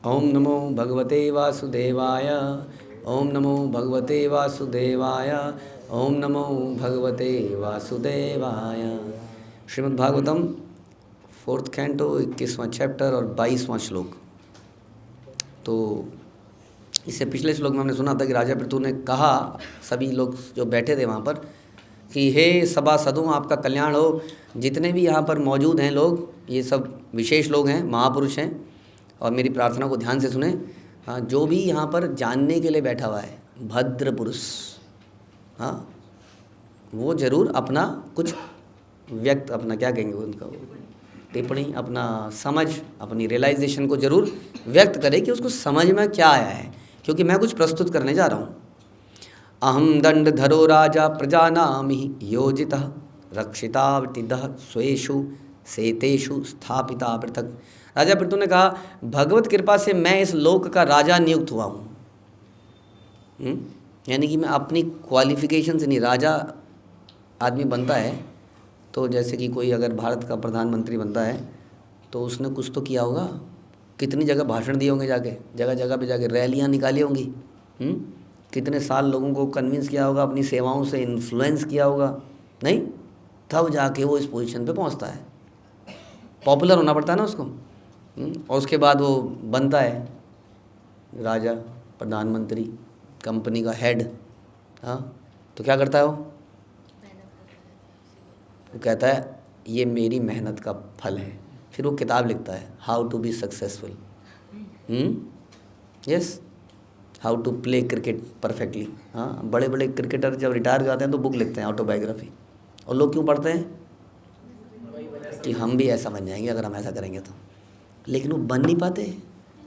ओम नमो भगवते वासुदेवाय। ओम नमो भगवते वासुदेवाय। ओम नमो भगवते वासुदेवाय। श्रीमद् भागवतम 4th कैंटो 21वां चैप्टर और 22वां श्लोक। तो इससे पिछले श्लोक में हमने सुना था कि राजा पृथु ने कहा, सभी लोग जो बैठे थे वहाँ पर, कि हे सभासदों, आपका कल्याण हो। जितने भी यहाँ पर मौजूद हैं लोग, ये सब विशेष लोग हैं, महापुरुष हैं, और मेरी प्रार्थना को ध्यान से सुने। हाँ, जो भी यहाँ पर जानने के लिए बैठा हुआ है, भद्र पुरुष, हाँ, वो ज़रूर अपना कुछ व्यक्त, अपना क्या कहेंगे उनका, टिप्पणी, अपना समझ, अपनी रियलाइजेशन को ज़रूर व्यक्त करे कि उसको समझ में क्या आया है, क्योंकि मैं कुछ प्रस्तुत करने जा रहा हूँ। अहम दंडधरो राजा प्रजानामि योजितः रक्षितावतिदः स्वेषु सेतेषु स्थापिता पृथक। राजा पृथु ने कहा, भगवत कृपा से मैं इस लोक का राजा नियुक्त हुआ हूँ। यानी कि मैं अपनी क्वालिफिकेशन से नहीं, राजा आदमी बनता है तो जैसे कि कोई अगर भारत का प्रधानमंत्री बनता है तो उसने कुछ तो किया होगा, कितनी जगह भाषण दिए होंगे, जाके जगह जगह पे जाके रैलियाँ निकाली होंगी, कितने साल लोगों को कन्विंस किया होगा, अपनी सेवाओं से इन्फ्लुएंस किया होगा, नहीं, तब जाके वो इस पोजीशन पे पहुंचता है। पॉपुलर होना पड़ता है ना उसको, और उसके बाद वो बनता है राजा, प्रधानमंत्री, कंपनी का हेड। हाँ, तो क्या करता है वो कहता है ये मेरी मेहनत का फल है। फिर वो किताब लिखता है, how to be successful, yes, how to play cricket perfectly. हाँ, बड़े बड़े क्रिकेटर जब रिटायर हो जाते हैं तो बुक लिखते हैं, ऑटोबायोग्राफी। और लोग क्यों पढ़ते हैं? कि हम भी ऐसा बन जाएंगे अगर हम ऐसा करेंगे तो। लेकिन वो बन नहीं पाते,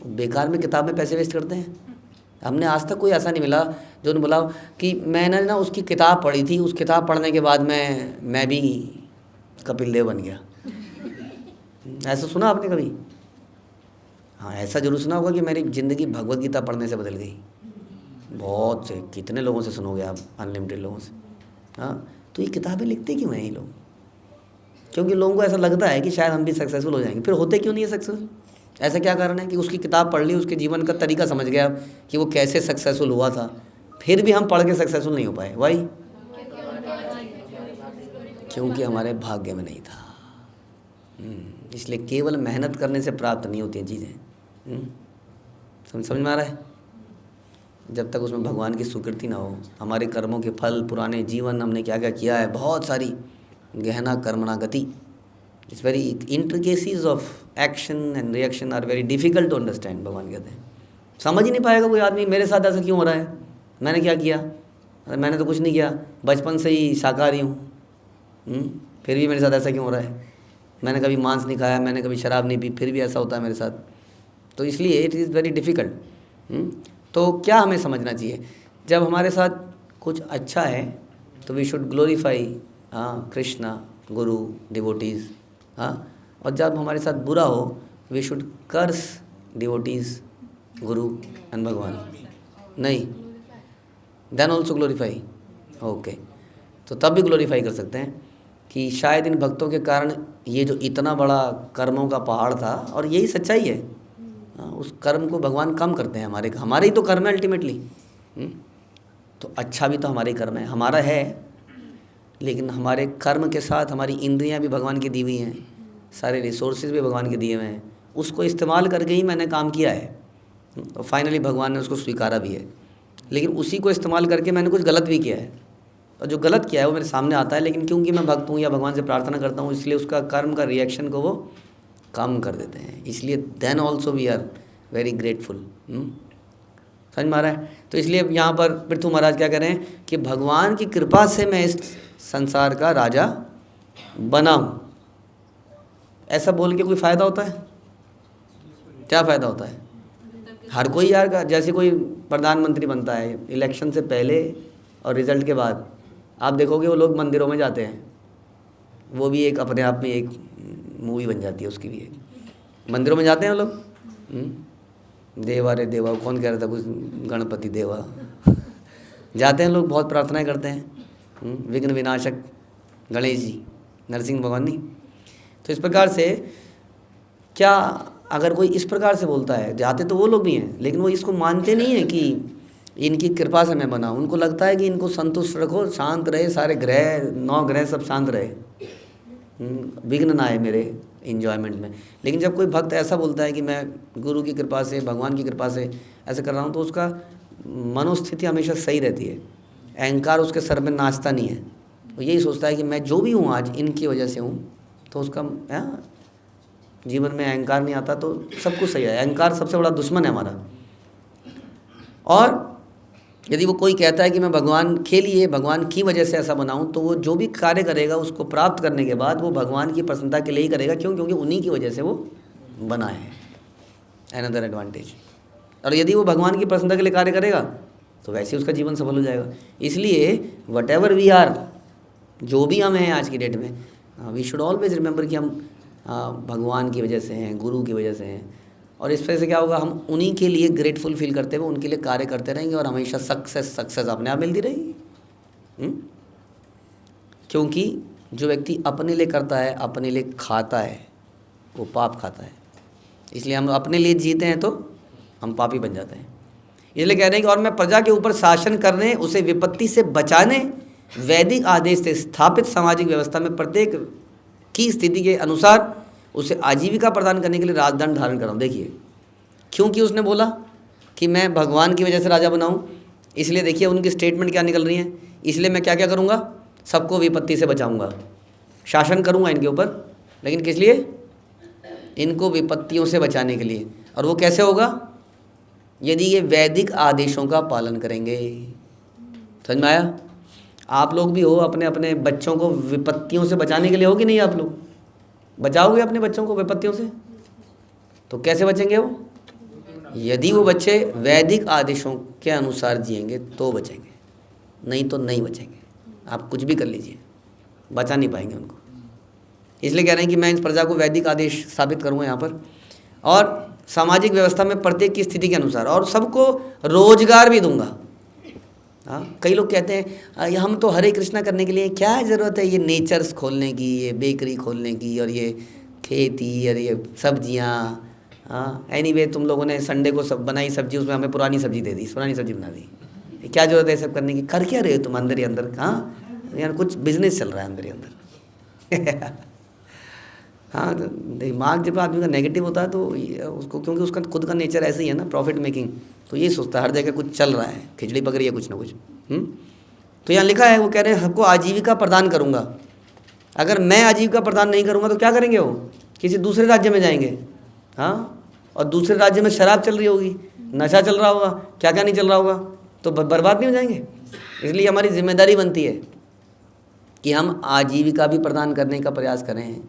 बेकार में किताब में पैसे वेस्ट करते हैं। हमने आज तक कोई ऐसा नहीं मिला जो उन्होंने बोला कि मैंने ना उसकी किताब पढ़ी थी, उस किताब पढ़ने के बाद मैं भी कपिल देव बन गया। ऐसा सुना आपने कभी? हाँ, ऐसा जरूर सुना होगा कि मेरी ज़िंदगी भगवत गीता पढ़ने से बदल गई। बहुत से, कितने लोगों से सुनोगे आप, अनलिमिटेड लोगों से। हाँ, तो ये किताबें लिखते क्यों हैं ये लोग? क्योंकि लोगों को ऐसा लगता है कि शायद हम भी सक्सेसफुल हो जाएंगे। फिर होते क्यों नहीं है सक्सेसफुल? ऐसा क्या कारण है कि उसकी किताब पढ़ ली, उसके जीवन का तरीका समझ गया कि वो कैसे सक्सेसफुल हुआ था, फिर भी हम पढ़ के सक्सेसफुल नहीं हो पाए। वाई? क्योंकि हमारे भाग्य में नहीं था। इसलिए केवल मेहनत करने से प्राप्त नहीं होती हैं चीज़ें। समझ में आ रहा है? जब तक उसमें भगवान की स्वीकृति ना हो, हमारे कर्मों के फल, पुराने जीवन, हमने क्या क्या किया है, बहुत सारी गहना कर्मणा गति, it's very intricacies of action and reaction are very difficult to understand. भगवान कहते हैं समझ ही नहीं पाएगा कोई आदमी, मेरे साथ ऐसा क्यों हो रहा है, मैंने क्या किया, अरे मैंने तो कुछ नहीं किया, बचपन से ही शाकाहारी हूँ, फिर भी मेरे साथ ऐसा क्यों हो रहा है, मैंने कभी मांस नहीं खाया, मैंने कभी शराब नहीं पी, फिर भी ऐसा होता है मेरे साथ। तो इसलिए इट इज़ वेरी डिफ़िकल्ट। तो क्या हमें समझना चाहिए, जब हमारे साथ कुछ अच्छा है तो we should glorify Krishna, Guru, devotees. हाँ, और जब हमारे साथ बुरा हो we should curse devotees, Guru and भगवान। नहीं, देन ऑल्सो ग्लोरीफाई। ओके, तो तब भी ग्लोरीफाई कर सकते हैं कि शायद इन भक्तों के कारण ये जो इतना बड़ा कर्मों का पहाड़ था, और यही सच्चाई है, उस कर्म को भगवान कम करते हैं। हमारे ही तो कर्म है अल्टीमेटली। तो अच्छा भी तो हमारे कर्म है, हमारा है, लेकिन हमारे कर्म के साथ हमारी इंद्रियां भी भगवान की दी हुई हैं, सारे रिसोर्सेज भी भगवान के दिए हुए हैं, उसको इस्तेमाल करके ही मैंने काम किया है, तो फाइनली भगवान ने उसको स्वीकारा भी है। लेकिन उसी को इस्तेमाल करके मैंने कुछ गलत भी किया है, और जो गलत किया है वो मेरे सामने आता है, लेकिन क्योंकि मैं भक्त हूँ या भगवान से प्रार्थना करता हूँ, इसलिए उसका कर्म का रिएक्शन को वो कम कर देते हैं। इसलिए then also we are very grateful. समझ में आ रहा है? तो इसलिए यहाँ पर पृथु महाराज क्या कह रहे हैं कि भगवान की कृपा से मैं इस संसार का राजा बना हूँ। ऐसा बोल के कोई फ़ायदा होता है? क्या फ़ायदा होता है? हर कोई यार का, जैसे कोई प्रधानमंत्री बनता है इलेक्शन से पहले और रिजल्ट के बाद, आप देखोगे वो लोग मंदिरों में जाते हैं, वो भी एक अपने आप में एक मूवी बन जाती है उसकी भी। एक मंदिरों में जाते हैं वो लोग, देवा रे देवा, कौन कह रहा था कुछ, गणपति देवा जाते हैं लोग, बहुत प्रार्थनाएं करते हैं, विघ्न विनाशक गणेश जी, नरसिंह भगवान नहीं। तो इस प्रकार से क्या अगर कोई इस प्रकार से बोलता है, जाते तो वो लोग भी हैं लेकिन वो इसको मानते नहीं हैं कि इनकी कृपा से मैं बना हूँ। उनको लगता है कि इनको संतुष्ट रखो, शांत रहे, सारे ग्रह 9 ग्रह सब शांत रहे, विघ्न ना आए मेरे इन्जॉयमेंट में। लेकिन जब कोई भक्त ऐसा बोलता है कि मैं गुरु की कृपा से, भगवान की कृपा से ऐसे कर रहा हूँ, तो उसका मनोस्थिति हमेशा सही रहती है, अहंकार उसके सर में नाचता नहीं है। वो यही सोचता है कि मैं जो भी हूँ आज इनकी वजह से हूँ, तो उसका जीवन में अहंकार नहीं आता तो सब कुछ सही है। अहंकार सबसे बड़ा दुश्मन है हमारा। और यदि वो कोई कहता है कि मैं भगवान के लिए, भगवान की वजह से ऐसा बनाऊं, तो वो जो भी कार्य करेगा उसको प्राप्त करने के बाद वो भगवान की प्रसन्नता के लिए ही करेगा। क्यों? क्योंकि उन्हीं की वजह से वो बना है। Another advantage. और यदि वो भगवान की प्रसन्नता के लिए कार्य करेगा तो वैसे ही उसका जीवन सफल हो जाएगा। इसलिए वट एवर वी आर, जो भी हम हैं आज की डेट में, वी शुड ऑलवेज रिमेंबर कि हम भगवान की वजह से हैं, गुरु की वजह से हैं। और इस वजह से क्या होगा, हम उन्हीं के लिए ग्रेटफुल फील करते हुए उनके लिए कार्य करते रहेंगे और हमेशा सक्सेस अपने आप मिलती रहेगी। क्योंकि जो व्यक्ति अपने लिए करता है, अपने लिए खाता है, वो पाप खाता है। इसलिए हम अपने लिए जीते हैं तो हम पापी बन जाते हैं। इसलिए कह रहे हैं कि और मैं प्रजा के ऊपर शासन करने, उसे विपत्ति से बचाने, वैदिक आदेश से स्थापित सामाजिक व्यवस्था में प्रत्येक की स्थिति के अनुसार उसे आजीविका प्रदान करने के लिए राजदंड धारण कर रहा हूँ। देखिए, क्योंकि उसने बोला कि मैं भगवान की वजह से राजा बनाऊँ, इसलिए देखिए उनकी स्टेटमेंट क्या निकल रही है। इसलिए मैं क्या क्या करूँगा, सबको विपत्ति से बचाऊँगा, शासन करूँगा इनके ऊपर, लेकिन किस लिए? इनको विपत्तियों से बचाने के लिए। और वो कैसे होगा? यदि ये वैदिक आदेशों का पालन करेंगे। समझ में आया? आप लोग भी हो, अपने अपने बच्चों को विपत्तियों से बचाने के लिए हो कि नहीं? आप लोग बचाओगे अपने बच्चों को विपत्तियों से? तो कैसे बचेंगे वो? यदि वो बच्चे वैदिक आदेशों के अनुसार जिएंगे तो बचेंगे, नहीं तो नहीं बचेंगे। आप कुछ भी कर लीजिए, बचा नहीं पाएंगे उनको। इसलिए कह रहे हैं कि मैं इस प्रजा को वैदिक आदेश स्थापित करूँगा यहाँ पर, और सामाजिक व्यवस्था में प्रत्येक की स्थिति के अनुसार, और सबको रोजगार भी दूंगा। हाँ, कई लोग कहते हैं हम तो हरे कृष्णा करने के लिए क्या ज़रूरत है ये नेचर्स खोलने की, ये बेकरी खोलने की, और ये खेती, और ये सब्जियाँ। हाँ, एनीवे तुम लोगों ने संडे को सब बनाई सब्जी, उसमें हमें पुरानी सब्जी दे दी, पुरानी सब्जी बना दी। क्या ज़रूरत है सब करने की? कर क्या रहे हो तुम अंदर ही अंदर? हाँ, यार कुछ बिजनेस चल रहा है अंदर ही अंदर। हाँ, दिमाग जब आदमी का नेगेटिव होता है तो उसको, क्योंकि उसका खुद का नेचर ऐसे ही है ना, प्रॉफिट मेकिंग, तो ये सोचता है हर जगह कुछ चल रहा है, खिचड़ी पक रही है कुछ ना कुछ। तो यहाँ लिखा है, वो कह रहे हैं सबको आजीविका प्रदान करूँगा। अगर मैं आजीविका प्रदान नहीं करूँगा तो क्या करेंगे वो? किसी दूसरे राज्य में जाएंगे। हाँ, और दूसरे राज्य में शराब चल रही होगी, नशा चल रहा होगा, क्या क्या नहीं चल रहा होगा, तो बर्बाद नहीं हो जाएंगे। इसलिए हमारी जिम्मेदारी बनती है कि हम आजीविका भी प्रदान करने का प्रयास करें।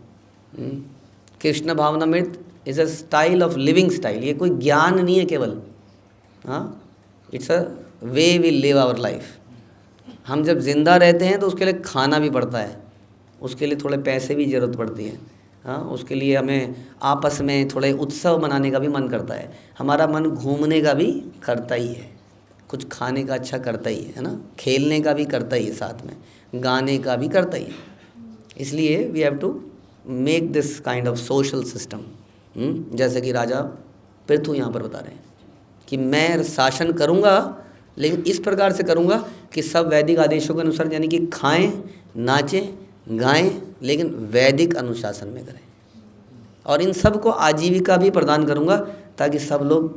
Krishna Bhavanamrita is a style of living style. ये कोई ज्ञान नहीं है केवल, हाँ, it's a way we live our life. हम जब जिंदा रहते हैं तो उसके लिए खाना भी पड़ता है, उसके लिए थोड़े पैसे भी ज़रूरत पड़ती है। हाँ, उसके लिए हमें आपस में थोड़े उत्सव मनाने का भी मन करता है, हमारा मन घूमने का भी करता ही है, कुछ खाने का अच्छा करता ही है ना, खेलने का भी करता ही है, साथ में गाने का भी करता ही है। इसलिए we have to make this kind of social system. जैसे कि राजा पृथु यहाँ पर बता रहे हैं कि मैं शासन करूँगा, लेकिन इस प्रकार से करूँगा कि सब वैदिक आदेशों के अनुसार, यानी कि खाएं, नाचें, गाएं, लेकिन वैदिक अनुशासन में करें। और इन सब को आजीविका भी प्रदान करूँगा ताकि सब लोग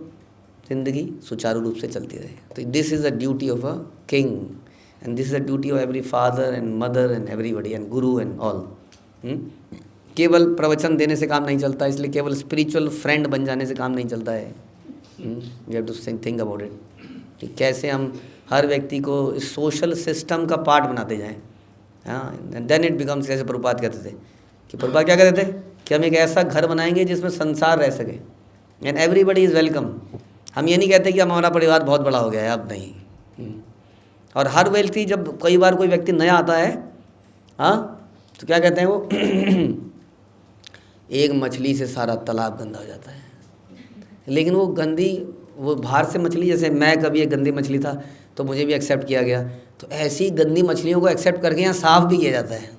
ज़िंदगी सुचारू रूप से चलती रहे। तो this is the duty of a king, and this is the duty of every father and mother and everybody and Guru and all. केवल प्रवचन देने से काम नहीं चलता, इसलिए केवल स्पिरिचुअल फ्रेंड बन जाने से काम नहीं चलता है। We have to think about it कि कैसे हम हर व्यक्ति को इस सोशल सिस्टम का पार्ट बनाते जाएं। हाँ, देन इट बिकम्स, जैसे प्रभुपाद कहते थे कि प्रभुपाद क्या कहते थे कि हम एक ऐसा घर बनाएंगे जिसमें संसार रह सके एंड एवरीबडी इज़ वेलकम। हम ये नहीं कहते कि हमारा परिवार बहुत बड़ा हो गया है, अब नहीं। और हर व्यक्ति, जब कई बार कोई व्यक्ति नया आता है, हाँ, तो क्या कहते हैं वो एक मछली से सारा तालाब गंदा हो जाता है। लेकिन वो गंदी, वो बाहर से मछली, जैसे मैं कभी एक गंदी मछली था तो मुझे भी एक्सेप्ट किया गया, तो ऐसी गंदी मछलियों को एक्सेप्ट करके यहाँ साफ़ भी किया जाता है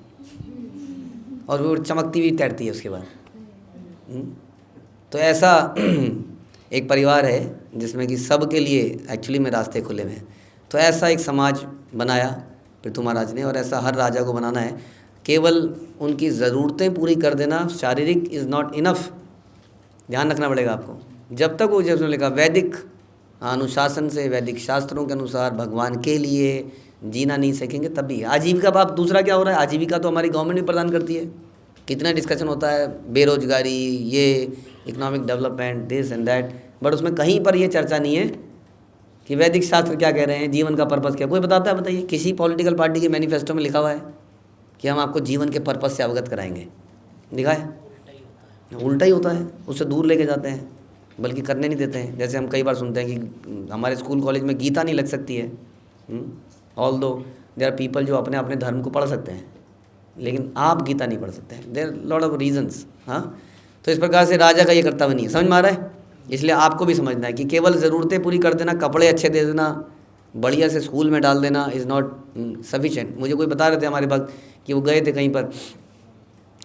और वो चमकती भी तैरती है उसके बाद। तो ऐसा एक परिवार है जिसमें कि सब के लिए एक्चुअली में रास्ते खुले हुए हैं। तो ऐसा एक समाज बनाया पृथु महाराज ने, और ऐसा हर राजा को बनाना है। केवल उनकी ज़रूरतें पूरी कर देना शारीरिक इज़ नॉट इनफ, ध्यान रखना पड़ेगा आपको। जब तक वो जैसे लिखा वैदिक अनुशासन से, वैदिक शास्त्रों के अनुसार भगवान के लिए जीना नहीं सीखेंगे तब भी आजीविका। बाप दूसरा क्या हो रहा है, आजीविका तो हमारी गवर्नमेंट भी प्रदान करती है। कितना डिस्कशन होता है बेरोजगारी, ये economic development, this and that, but उसमें कहीं पर ये चर्चा नहीं है कि वैदिक शास्त्र क्या कह रहे हैं, जीवन का पर्पस क्या। कोई बताता है? बताइए, किसी पॉलिटिकल पार्टी के मैनिफेस्टो में लिखा हुआ है कि हम आपको जीवन के पर्पस से अवगत कराएंगे? लिखा है? उल्टा ही होता है, उससे दूर लेके जाते हैं, बल्कि करने नहीं देते हैं। जैसे हम कई बार सुनते हैं कि हमारे स्कूल कॉलेज में गीता नहीं लग सकती है। ऑल्दो देयर आर पीपल जो अपने अपने धर्म को पढ़ सकते हैं, लेकिन आप गीता नहीं पढ़ सकते हैं। There lot of reasons. हाँ, तो इस प्रकार से राजा का ये कर्तव्य नहीं है। समझ में आ रहा है? इसलिए आपको भी समझना है कि केवल ज़रूरतें पूरी कर देना, कपड़े अच्छे दे देना, बढ़िया से स्कूल में डाल देना इज़ नॉट सफिशेंट। मुझे कोई बता रहे थे हमारे भक्त कि वो गए थे कहीं पर,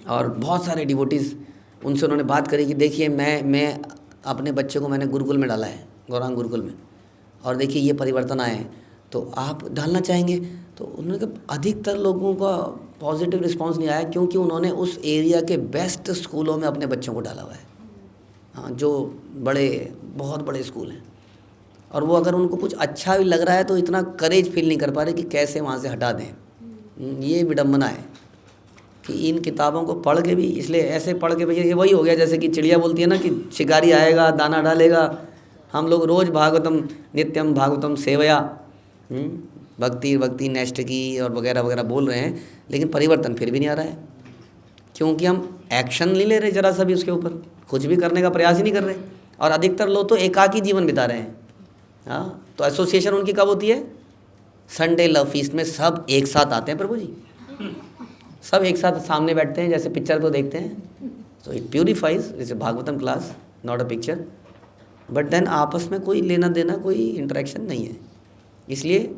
और बहुत सारे डिवोटीज़, उनसे उन्होंने बात करी कि देखिए मैं अपने बच्चे को मैंने गुरुकुल में डाला है, गौरांग गुरुकुल में, और देखिए ये परिवर्तन आए हैं, तो आप डालना चाहेंगे? तो उन्होंने कहा अधिकतर लोगों का पॉजिटिव रिस्पांस नहीं आया, क्योंकि उन्होंने उस एरिया के बेस्ट स्कूलों में अपने बच्चों को डाला हुआ है। हाँ, जो बहुत बड़े स्कूल हैं, और वो अगर उनको कुछ अच्छा भी लग रहा है तो इतना करेज फील नहीं कर पा रहे कि कैसे वहाँ से हटा दें। ये विडम्बना है कि इन किताबों को पढ़ के भी, इसलिए ऐसे पढ़ के भैया ये वही हो गया जैसे कि चिड़िया बोलती है ना कि शिकारी आएगा दाना डालेगा। हम लोग रोज़ भागवतम नित्यम भागवतम सेवया, भक्ति नेष्ट की और वगैरह वगैरह बोल रहे हैं, लेकिन परिवर्तन फिर भी नहीं आ रहा है, क्योंकि हम एक्शन नहीं ले रहे जरा सा भी उसके ऊपर, कुछ भी करने का प्रयास ही नहीं कर रहे। और अधिकतर लोग तो एकाकी जीवन बिता रहे हैं। हाँ, तो एसोसिएशन उनकी कब होती है? संडे लव फीस्ट में सब एक साथ आते हैं प्रभु जी, सब एक साथ सामने बैठते हैं, जैसे पिक्चर को देखते हैं। So it purifies, it's a Bhagavatam class, not a picture. But then आपस में कोई लेना देना, कोई इंटरेक्शन नहीं है। इसलिए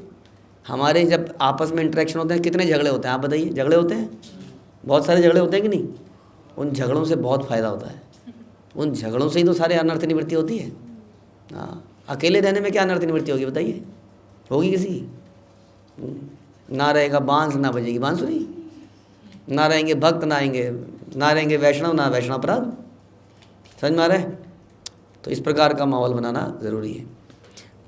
हमारे जब आपस में इंटरेक्शन होते हैं, कितने झगड़े होते हैं? आप बताइए, झगड़े होते हैं? बहुत सारे झगड़े होते हैं कि नहीं? उन झगड़ों से बहुत फ़ायदा होता है। उन झगड़ों से ही तो सारे अनर्थ निवृत्ति होती है। हाँ, अकेले रहने में क्या अनर्थ निवृत्ति होगी बताइए? होगी किसी की? ना रहेगा बांस, ना बजेगी बांसुरी, ना रहेंगे भक्त, ना रहेंगे वैष्णव, ना वैष्णव अपराध। समझ में आ रहा है? तो इस प्रकार का माहौल बनाना ज़रूरी है।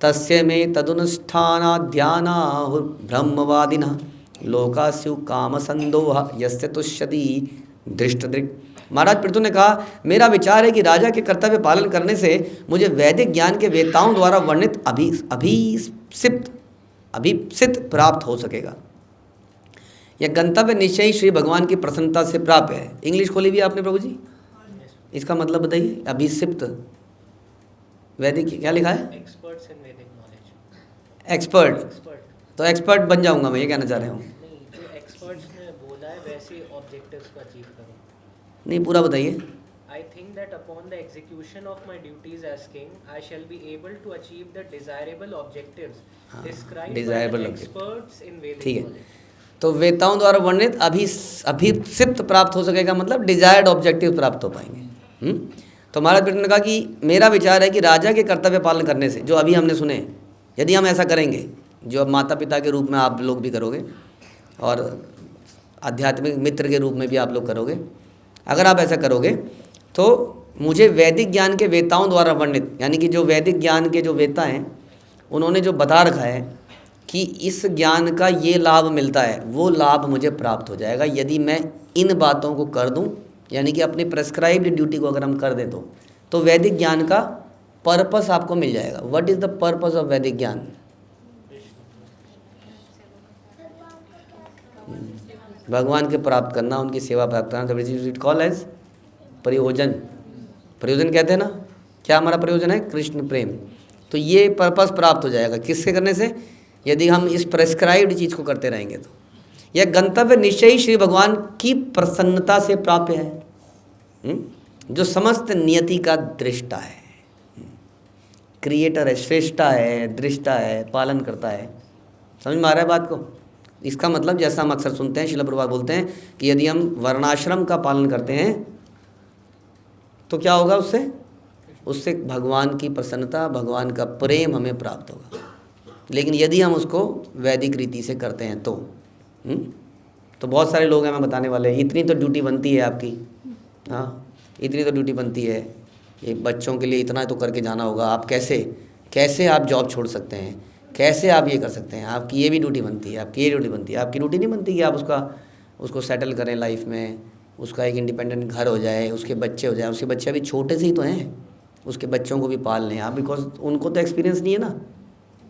तस्य में तदनुष्ठानाध्यानाहुः ब्रह्मवादिनः लोकास्यु कामसंदोह यस्य तुष्यति दृष्टदृक्। महाराज पृथु ने कहा, मेरा विचार है कि राजा के कर्तव्य पालन करने से मुझे वैदिक ज्ञान के वेताओं द्वारा वर्णित अभिप्सित प्राप्त हो सकेगा। यह गंतव्य निश्चय ही श्री भगवान की प्रसन्नता से प्राप्त है। इंग्लिश खोली भी आपने प्रभु जी, इसका मतलब बताइए। अभिसिप्त वैदिक क्या लिखा है? एक्सपर्ट्स इन वैदिक नॉलेज। एक्सपर्ट, तो एक्सपर्ट बन जाऊंगा मैं, ये कहना चाह रहे हूँ? नहीं, जो एक्सपर्ट्स ने बोला है वैसे ऑब्जेक्टिव्स को अचीव करो। नहीं, पूरा बताइए। I think that upon the execution of my duties as king, I shall be able to achieve the desirable objectives described by the experts in Vedic ठीक है, knowledge. तो वेताओं द्वारा वर्णित अभिसिप्त प्राप्त हो सकेगा, मतलब डिजायर्ड ऑब्जेक्टिव प्राप्त हो पाएंगे। तो महाराज पृथु ने कहा कि मेरा विचार है कि राजा के कर्तव्य पालन करने से, जो अभी हमने सुने, यदि हम ऐसा करेंगे, जो अब माता पिता के रूप में आप लोग भी करोगे और आध्यात्मिक मित्र के रूप में भी आप लोग करोगे, अगर आप ऐसा करोगे तो मुझे वैदिक ज्ञान के वेताओं द्वारा वर्णित, यानी कि जो वैदिक ज्ञान के जो वेता हैं उन्होंने जो बता रखा है कि इस ज्ञान का ये लाभ मिलता है, वो लाभ मुझे प्राप्त हो जाएगा यदि मैं इन बातों को कर दूं। यानी कि अपनी प्रेस्क्राइब्ड ड्यूटी को अगर हम कर दें तो वैदिक ज्ञान का पर्पस आपको मिल जाएगा। What is the purpose of वैदिक ज्ञान? भगवान के प्राप्त करना, उनकी सेवा प्राप्त करना। इट कॉल एज प्रयोजन। प्रयोजन कहते हैं ना, क्या हमारा प्रयोजन है? कृष्ण प्रेम। तो ये पर्पस प्राप्त हो जाएगा किसके करने से? यदि हम इस प्रेस्क्राइब्ड चीज़ को करते रहेंगे तो। यह गंतव्य निश्चय ही श्री भगवान की प्रसन्नता से प्राप्त है, जो समस्त नियति का दृष्टा है, क्रिएटर है, श्रेष्ठा है, दृष्टा है, पालन करता है। समझ में आ रहा है बात को? इसका मतलब जैसा हम अक्सर सुनते हैं, श्रील प्रभुपाद बोलते हैं कि यदि हम वर्णाश्रम का पालन करते हैं तो क्या होगा उससे? उससे भगवान की प्रसन्नता, भगवान का प्रेम हमें प्राप्त होगा। लेकिन यदि हम उसको वैदिक रीति से करते हैं तो तो बहुत सारे लोग हैं, मैं बताने वाले हैं, इतनी तो ड्यूटी बनती है आपकी, हाँ इतनी तो ड्यूटी बनती है, ये बच्चों के लिए इतना तो करके जाना होगा, आप कैसे आप जॉब छोड़ सकते हैं, कैसे आप ये कर सकते हैं, आपकी ये भी ड्यूटी बनती है, आपकी ये ड्यूटी बनती है। आपकी ड्यूटी नहीं बनती कि आप उसको सेटल करें लाइफ में, उसका एक इंडिपेंडेंट घर हो जाए, उसके बच्चे हो जाए, उसके बच्चे अभी छोटे से ही तो हैं, उसके बच्चों को भी पाल लें आप, बिकॉज उनको तो एक्सपीरियंस नहीं है ना।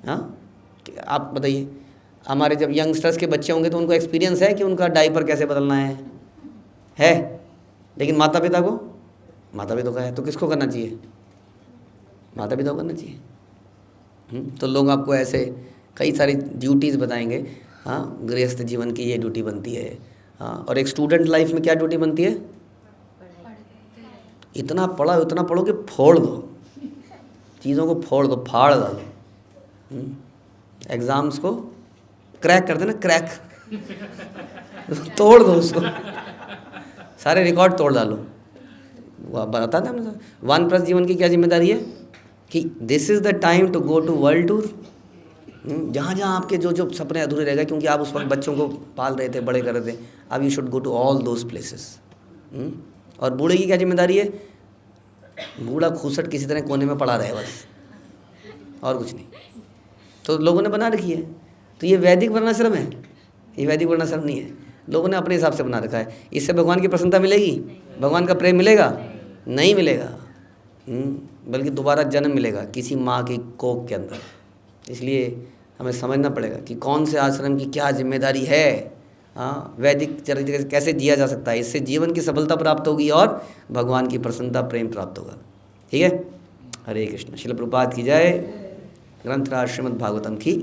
हाँ आप बताइए, हमारे जब यंगस्टर्स के बच्चे होंगे तो उनको एक्सपीरियंस है कि उनका डायपर कैसे बदलना है। लेकिन माता पिता का है, तो किसको करना चाहिए? माता पिता को करना चाहिए। तो लोग आपको ऐसे कई सारी ड्यूटीज़ बताएंगे। हाँ, गृहस्थ जीवन की ये ड्यूटी बनती है। हाँ, और एक स्टूडेंट लाइफ में क्या ड्यूटी बनती है? इतना पढ़ो कि फोड़ दो चीज़ों को, फोड़ दो, फाड़ डालो, एग्ज़ाम्स को क्रैक कर देना, क्रैक तोड़ दो उसको, सारे रिकॉर्ड तोड़ डालो। वो बताता था हमने, वानप्रस्थ जीवन की क्या जिम्मेदारी है कि this is the time to go to world tour. जहाँ जहाँ आपके जो सपने अधूरे रह गए, क्योंकि आप उस वक्त बच्चों को पाल रहे थे, बड़े कर रहे थे, अब you should go to all those places. और बूढ़े की क्या जिम्मेदारी है? बूढ़ा खूसट किसी तरह कोने में पड़ा रहे बस, और कुछ नहीं। तो लोगों ने बना रखी है। तो ये वैदिक वर्णाश्रम है, ये वैदिक वर्णाश्रम नहीं है, लोगों ने अपने हिसाब से बना रखा है। इससे भगवान की प्रसन्नता मिलेगी? भगवान का प्रेम मिलेगा? नहीं मिलेगा। बल्कि दोबारा जन्म मिलेगा किसी माँ की कोख के अंदर। इसलिए हमें समझना पड़ेगा कि कौन से आश्रम की क्या जिम्मेदारी है। हाँ, वैदिक चरित्र कैसे जिया जा सकता है, इससे जीवन की सफलता प्राप्त होगी और भगवान की प्रसन्नता, प्रेम प्राप्त होगा। ठीक है। हरे कृष्ण। श्रील प्रभुपाद की जय। ग्रंथराज श्रीमद् भागवतम की